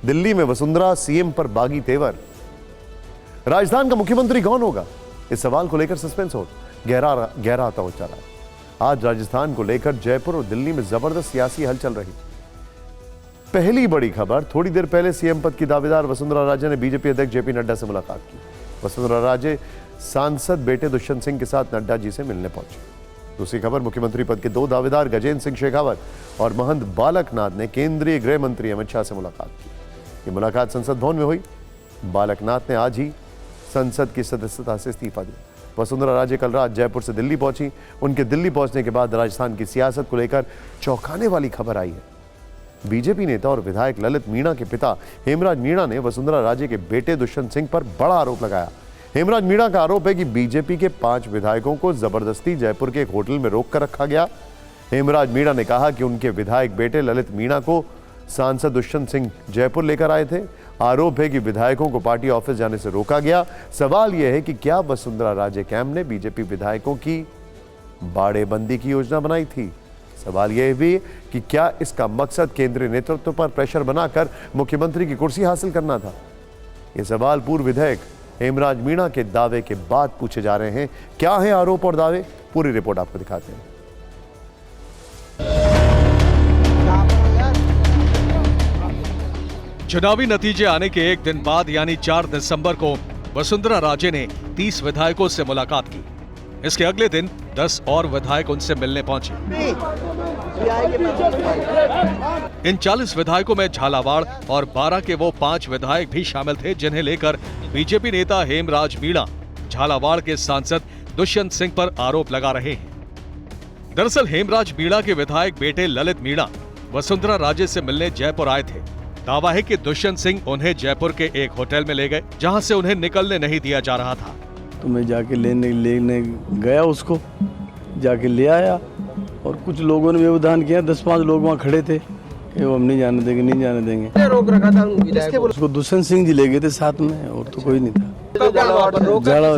दिल्ली में वसुंधरा सीएम पर बागी तेवर। राजस्थान का मुख्यमंत्री कौन होगा, इस सवाल को लेकर सस्पेंस और गहरा आता हो चला। आज राजस्थान को लेकर जयपुर और दिल्ली में जबरदस्त सियासी हलचल रही। पहली बड़ी खबर, थोड़ी देर पहले सीएम पद की दावेदार वसुंधरा राजे ने बीजेपी अध्यक्ष जेपी नड्डा से मुलाकात की। वसुंधरा राजे सांसद बेटे दुष्यंत सिंह के साथ नड्डा जी से मिलने पहुंचे। दूसरी खबर, मुख्यमंत्री पद के दो दावेदार गजेंद्र सिंह शेखावत और महंत बालकनाथ ने केंद्रीय गृह मंत्री अमित शाह से मुलाकात की। ये मुलाकात संसद भवन में हुई। बालकनाथ ने आज ही संसद की सदस्यता से इस्तीफा दिया। वसुंधरा राजे कल रात जयपुर से दिल्ली पहुंची। उनके दिल्ली पहुंचने के बाद राजस्थान की सियासत को लेकर चौंकाने वाली खबर आई है। बीजेपी नेता और विधायक ललित मीणा के पिता हेमराज मीणा ने वसुंधरा राजे के बेटे दुष्यंत सिंह पर बड़ा आरोप लगाया। हेमराज मीणा का आरोप है कि बीजेपी के 5 विधायकों को जबरदस्ती जयपुर के एक होटल में रोक कर रखा गया। हेमराज मीणा ने कहा कि उनके विधायक बेटे ललित मीणा को सांसद दुष्यंत सिंह जयपुर लेकर आए थे। आरोप है कि विधायकों को पार्टी ऑफिस जाने से रोका गया। सवाल यह है कि क्या वसुंधरा राजे कैंप ने बीजेपी विधायकों की बाड़ेबंदी की योजना बनाई थी। सवाल यह भी कि क्या इसका मकसद केंद्रीय नेतृत्व पर प्रेशर बनाकर मुख्यमंत्री की कुर्सी हासिल करना था। यह सवाल पूर्व विधायक हेमराज मीणा के दावे के बाद पूछे जा रहे हैं। क्या है आरोप और दावे, पूरी रिपोर्ट आपको दिखाते हैं। चुनावी नतीजे आने के एक दिन बाद यानी 4 दिसंबर को वसुंधरा राजे ने 30 विधायकों से मुलाकात की। इसके अगले दिन 10 और विधायक उनसे मिलने पहुंचे। इन 40 विधायकों में झालावाड़ और 12 के वो 5 विधायक भी शामिल थे जिन्हें लेकर बीजेपी नेता हेमराज मीणा झालावाड़ के सांसद दुष्यंत सिंह पर आरोप लगा रहे हैं। दरअसल हेमराज मीणा के विधायक बेटे ललित मीणा वसुंधरा राजे से मिलने जयपुर आए थे। दावा है कि दुष्यंत सिंह उन्हें जयपुर के एक होटल में ले गए जहां से उन्हें निकलने नहीं दिया जा रहा था। तो मैं जाके लेने गया, उसको जाके ले आया और कुछ लोगों ने व्यवधान किया। 10-5 लोग वहाँ खड़े थे कि वो हम नहीं जाने देंगे। रोक रखा था उसको दुष्यंत सिंह जी ले गए थे साथ में, और तो कोई नहीं था।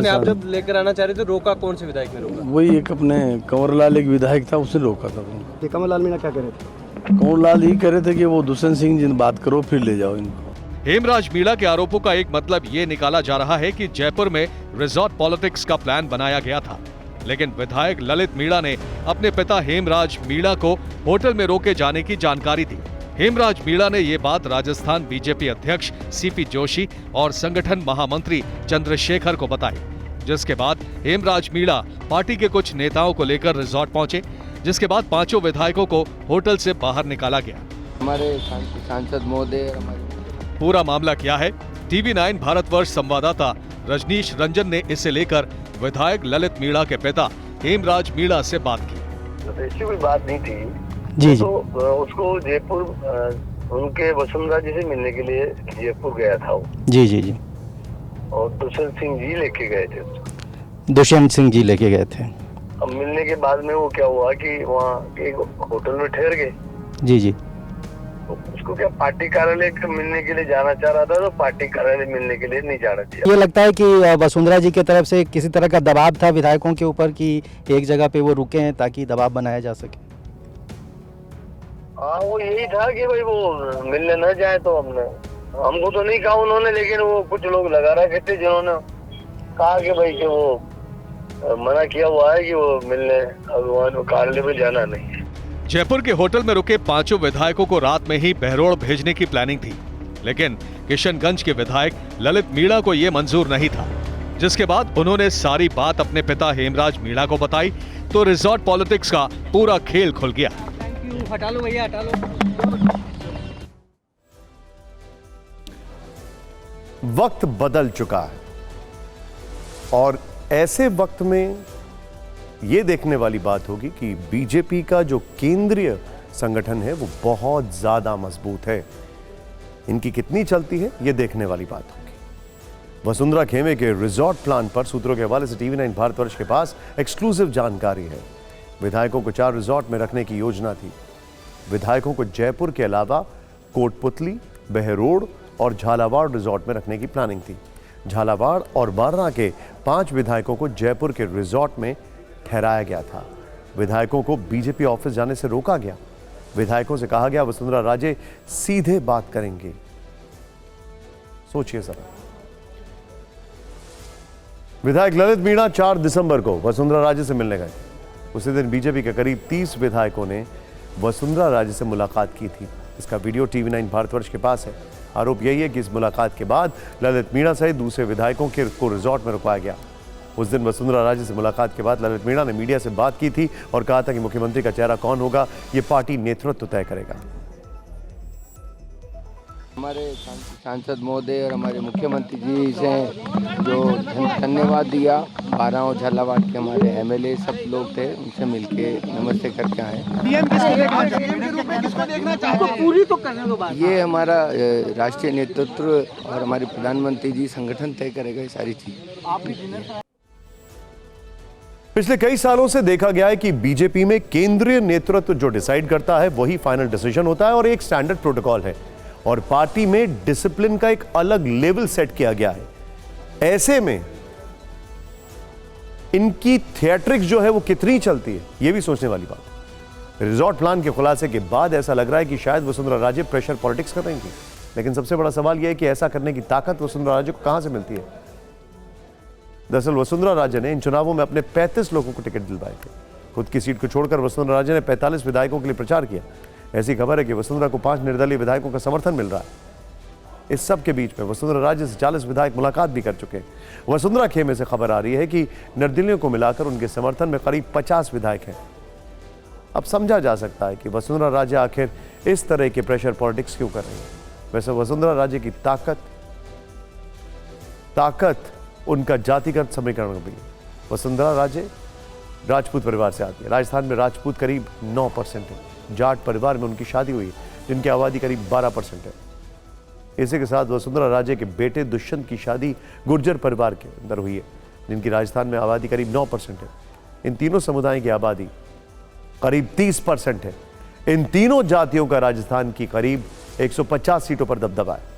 आप जब लेकर आना चाह रहे थे, रोका कौन से विधायक ने रोका? वही एक अपने कंवरलाल एक विधायक था, उसने रोका था। कमललाल मीणा क्या कह रहे थे? कंवरलाल ही कह रहे थे कि वो दुष्यंत सिंह जी बात करो फिर ले जाओ इनको। हेमराज मीणा के आरोपों का एक मतलब ये निकाला जा रहा है कि जयपुर में रिजॉर्ट पॉलिटिक्स का प्लान बनाया गया था, लेकिन विधायक ललित मीणा ने अपने पिता हेमराज मीणा को होटल में रोके जाने की जानकारी दी। हेमराज मीणा ने ये बात राजस्थान बीजेपी अध्यक्ष सीपी जोशी और संगठन महामंत्री चंद्रशेखर को बताई, जिसके बाद हेमराज मीणा पार्टी के कुछ नेताओं को लेकर रिजॉर्ट पहुंचे, जिसके बाद 5 विधायकों को होटल से बाहर निकाला गया। हमारे सांसद महोदय, पूरा मामला क्या है, TV9 भारतवर्ष संवाददाता रजनीश रंजन ने इसे लेकर विधायक ललित मीणा के पिता हेमराज मीणा से बात की। ऐसी कोई बात नहीं थी जी तो उसको जयपुर उनके वसुंधरा जी से मिलने के लिए जयपुर गया था वो। जी और दुष्यंत सिंह जी लेके गए थे उसको। दुष्यंत सिंह जी लेके गए थे। अब मिलने के बाद में वो क्या हुआ कि वहाँ एक होटल में ठहर गए। जी उसको क्या पार्टी कार्यालय मिलने के लिए जाना चाह रहा था, तो पार्टी कार्यालय मिलने के लिए नहीं जाना चाहिए। ये लगता है कि वसुंधरा जी की तरफ से किसी तरह का दबाव था विधायकों के ऊपर कि एक जगह पे वो रुके हैं ताकि दबाव बनाया जा सके। हाँ, वो यही था कि भाई वो मिलने न जाए। तो हमको तो नहीं कहा उन्होंने, लेकिन वो कुछ लोग लगा रखे थे जिन्होंने कहा कि भाई कि वो मना किया हुआ है कि वो मिलने अभिमान कार्यालय में जाना नहीं। जयपुर के होटल में रुके 5 विधायकों को रात में ही बहरोड़ भेजने की प्लानिंग थी, लेकिन किशनगंज के विधायक ललित मीणा को यह मंजूर नहीं था, जिसके बाद उन्होंने सारी बात अपने पिता हेमराज मीणा को बताई तो रिजॉर्ट पॉलिटिक्स का पूरा खेल खुल गया। हटा लो भैया, हटा लो। वक्त बदल चुका है और ऐसे वक्त में यह देखने वाली बात होगी कि बीजेपी का जो केंद्रीय संगठन है वो बहुत ज्यादा मजबूत है। इनकी कितनी चलती है यह देखने वाली बात होगी। वसुंधरा खेमे के रिजॉर्ट प्लान पर सूत्रों के हवाले से TV9 भारतवर्ष के पास एक्सक्लूसिव जानकारी है। विधायकों को 4 रिजॉर्ट में रखने की योजना थी। विधायकों को जयपुर के अलावा कोटपुतली, बहरोड़ और झालावाड़ रिजॉर्ट में रखने की प्लानिंग थी। झालावाड़ और बारना के 5 विधायकों को जयपुर के रिजॉर्ट में ठहराया गया था। विधायकों को बीजेपी ऑफिस जाने से रोका गया। विधायकों से कहा गया वसुंधरा राजे सीधे बात करेंगे। सोचिए जरा। विधायक ललित मीणा 4 दिसंबर को वसुंधरा राजे से मिलने गए। उसी दिन बीजेपी के करीब 30 विधायकों ने वसुंधरा राजे से मुलाकात की थी। इसका वीडियो TV9 भारतवर्ष के पास है। आरोप यही है कि इस मुलाकात के बाद ललित मीणा सहित दूसरे विधायकों को रिजॉर्ट में रुकवाया गया। उस दिन वसुंधरा राजे से मुलाकात के बाद ललित मीणा ने मीडिया से बात की थी और कहा था कि मुख्यमंत्री का चेहरा कौन होगा ये पार्टी नेतृत्व तय करेगा। हमारे सांसद महोदय और हमारे मुख्यमंत्री जी से जो धन्यवाद दिया, 12 और झालावाड़ के हमारे MLA सब लोग थे, उनसे मिलके नमस्ते करके आए। ये हमारा राष्ट्रीय नेतृत्व और हमारे प्रधानमंत्री जी संगठन तय करेगा ये सारी चीज। पिछले कई सालों से देखा गया है कि बीजेपी में केंद्रीय नेतृत्व जो डिसाइड करता है वही फाइनल डिसीजन होता है और एक स्टैंडर्ड प्रोटोकॉल है और पार्टी में डिसिप्लिन का एक अलग लेवल सेट किया गया है। ऐसे में इनकी थिएट्रिक्स जो है वो कितनी चलती है ये भी सोचने वाली बात है। रिजॉर्ट प्लान के खुलासे के बाद ऐसा लग रहा है कि शायद वसुंधरा राजे प्रेशर पॉलिटिक्स कर रही थी, लेकिन सबसे बड़ा सवाल यह है कि ऐसा करने की ताकत वसुंधरा राजे को कहां से मिलती है। दरअसल वसुंधरा राजे ने इन चुनावों में अपने 35 लोगों को टिकट दिलवाए थे। खुद की सीट को छोड़कर वसुंधरा राजे ने 45 विधायकों के लिए प्रचार किया। ऐसी खबर है कि वसुंधरा को 5 निर्दलीय विधायकों का समर्थन मिल रहा है। इस सब के बीच में वसुंधरा राजे से 40 विधायक मुलाकात भी कर चुके हैं। वसुंधरा खेमे से खबर आ रही है कि निर्दलीयों को मिलाकर उनके समर्थन में करीब 50 विधायक हैं। अब समझा जा सकता है कि वसुंधरा राजे आखिर इस तरह के प्रेशर पॉलिटिक्स क्यों कर रही है। वैसे वसुंधरा राजे की ताकत उनका जातिगत समीकरण भी है। वसुंधरा राजे राजपूत परिवार से आती है। राजस्थान में राजपूत करीब 9% है। जाट परिवार में उनकी शादी हुई जिनकी आबादी करीब 12% है। इसी के साथ वसुंधरा राजे के बेटे दुष्यंत की शादी गुर्जर परिवार के अंदर हुई है जिनकी राजस्थान में आबादी करीब 9% है। इन तीनों समुदायों की आबादी करीब 30% है। इन तीनों जातियों का राजस्थान की करीब 150 सीटों पर दबदबा है।